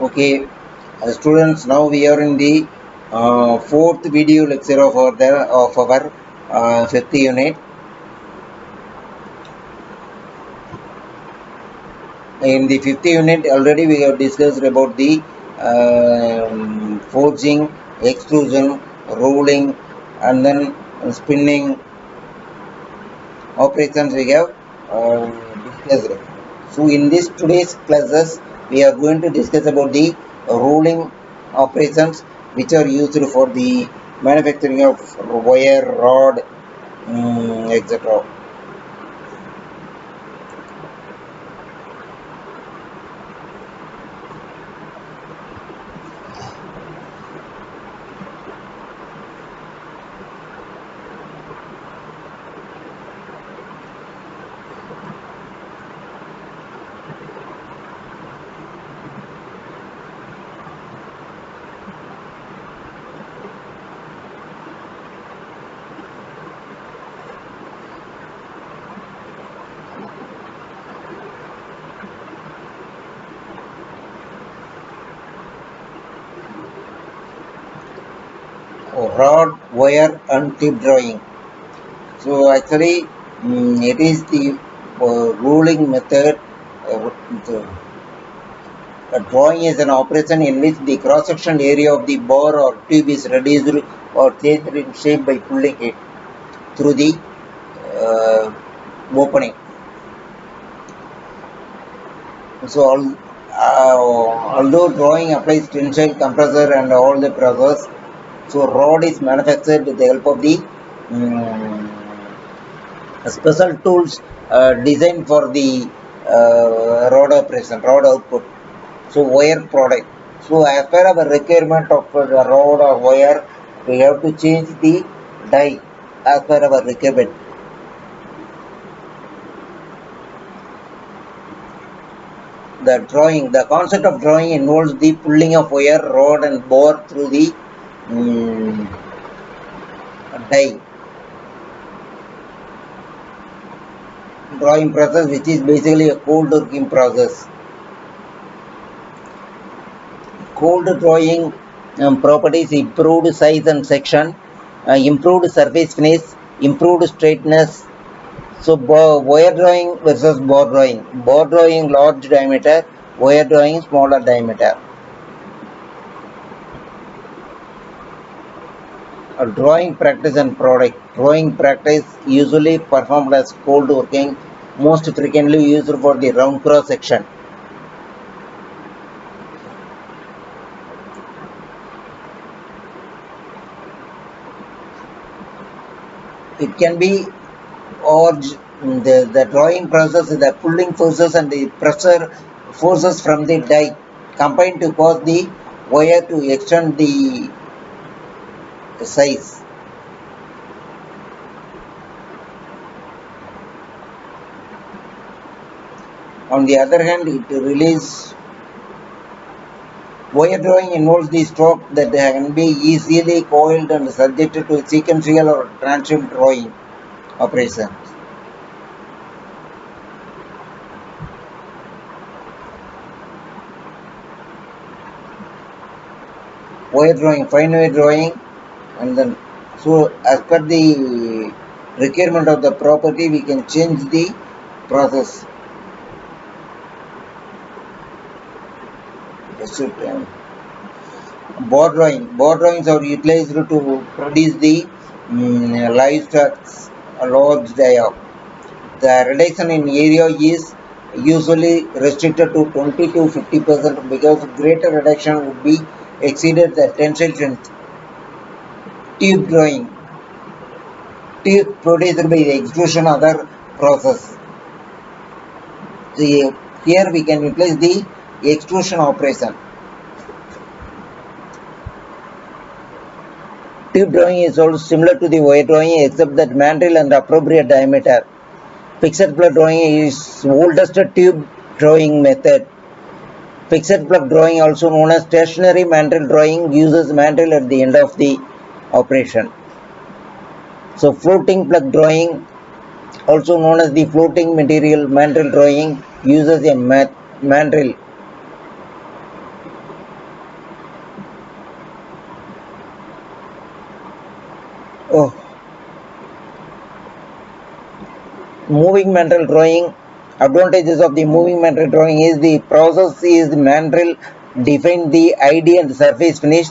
Okay, students, now we are in the fourth video lecture of our fifth unit. In the fifth unit, already we have discussed about the forging, extrusion, rolling, and then spinning operations we have discussed. So in this today's classes, we are going to discuss about the rolling operations which are used for the manufacturing of wire, rod, etc. Rod, wire, and tip drawing. So actually, it is the rolling method. The drawing is an operation in which the cross-section area of the bar or tube is reduced or changed in shape by pulling it through the opening. So although drawing applies tensile, compressor, and all the process, so rod is manufactured with the help of the special tools designed for the rod operation, rod output. So wire product. So as per our requirement of the rod or wire, we have to change the die as per our requirement. The concept of drawing involves the pulling of wire, rod, and bore through the die. Drawing process, which is basically a cold working process. Cold drawing properties: improved size and section, improved surface finish, improved straightness. So wire drawing versus bore drawing. Bore drawing large diameter, wire drawing smaller diameter. Drawing practice and product. Drawing practice usually performed as cold working, most frequently used for the round cross section. It can be or the drawing process, the pulling forces and the pressure forces from the die combined to cause the wire to extend the size. On the other hand, it release wire drawing involves the stroke that can be easily coiled and subjected to sequential or transient drawing operations. Wire drawing, fine wire drawing, and then so as per the requirement of the property, we can change the process. Bore drawings are utilized to produce the livestock's large dia. The reduction in area is usually restricted to 20 to 50% because greater reduction would be exceeded the tensile strength. Tube drawing. Tube produced by the extrusion other process. So here we can utilize the extrusion operation. Tube drawing is also similar to the wire drawing except that mandrel and appropriate diameter. Fixed plug drawing is oldest tube drawing method. Fixed plug drawing, also known as stationary mandrel drawing, uses mandrel at the end of the operation. So floating plug drawing, also known as the floating material mandrel drawing, uses a mandrel. moving mandrel drawing. Advantages of the moving mandrel drawing is the process is the mandrel define the ID and surface finish.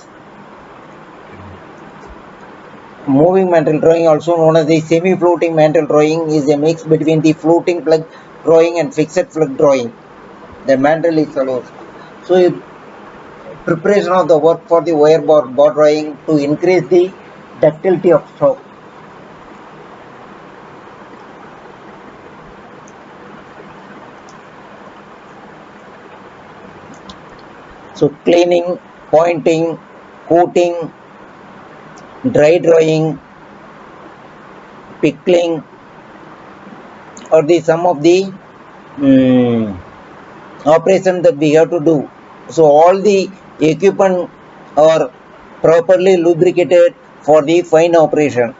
Moving mandrel drawing, also known as the semi-floating mandrel drawing, is a mix between the floating plug drawing and fixed plug drawing. The mandrel is allowed. So preparation of the work for the wire bar drawing to increase the ductility of stroke. So cleaning, pointing, coating, dry drawing, pickling are the some of the operation that we have to do. So all the equipment are properly lubricated for the fine operation.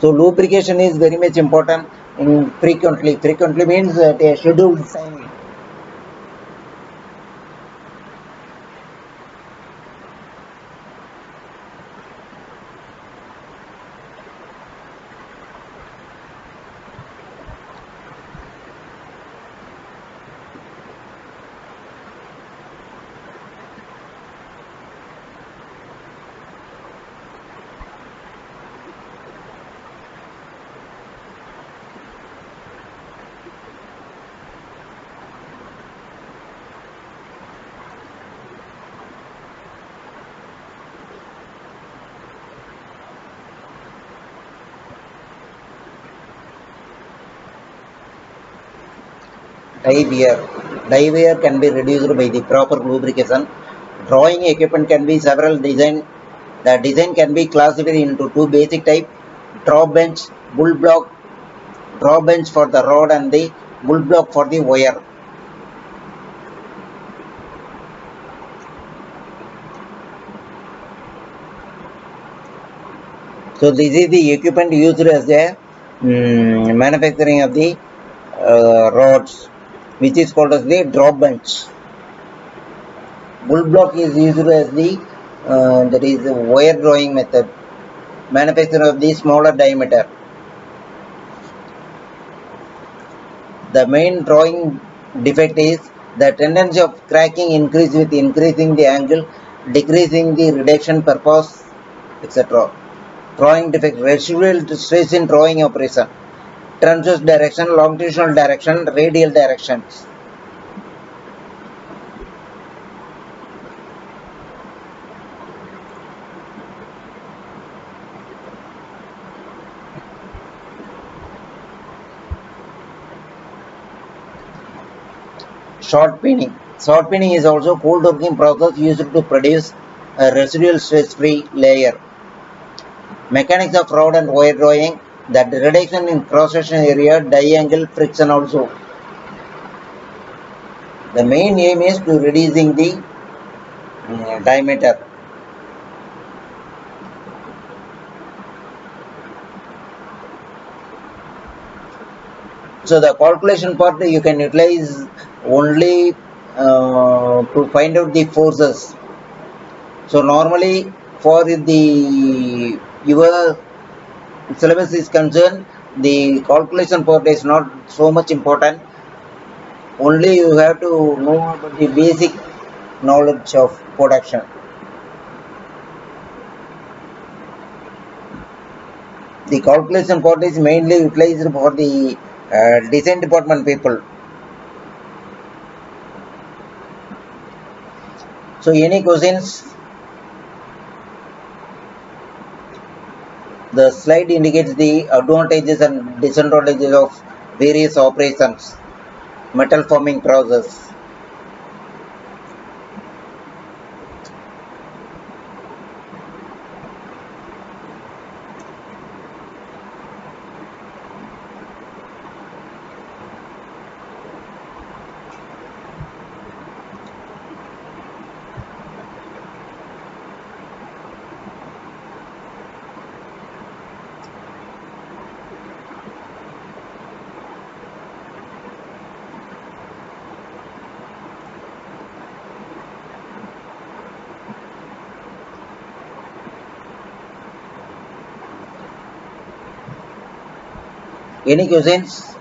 So lubrication is very much important in frequently. Frequently means that a scheduled time. Dye wear. Dye wear can be reduced by the proper lubrication. Drawing equipment can be several design. The design can be classified into two basic type: drop bench, bull block. Drop bench for the rod and the bull block for the wire. So this is the equipment used as a manufacturing of the rods, which is called as the drop bench. Bull block is used as the that is the wire drawing method, manufacture of the smaller diameter. The main drawing defect is the tendency of cracking increase with increasing the angle, decreasing the reduction purpose, etc. Drawing defect, residual stress in drawing operation, transverse direction, longitudinal direction, radial directions. Short peening. Short peening is also cold working process used to produce a residual stress-free layer. Mechanics of rod and wire drawing, that reduction in cross-section area, diangle, friction also. The main aim is to reducing the diameter. So the calculation part you can utilize only to find out the forces. So normally for the your syllabus is concerned, the calculation part is not so much important. Only you have to know about the basic knowledge of production. The calculation part is mainly utilized for the design department people. So any questions? The slide indicates the advantages and disadvantages of various operations, metal forming process. Any questions?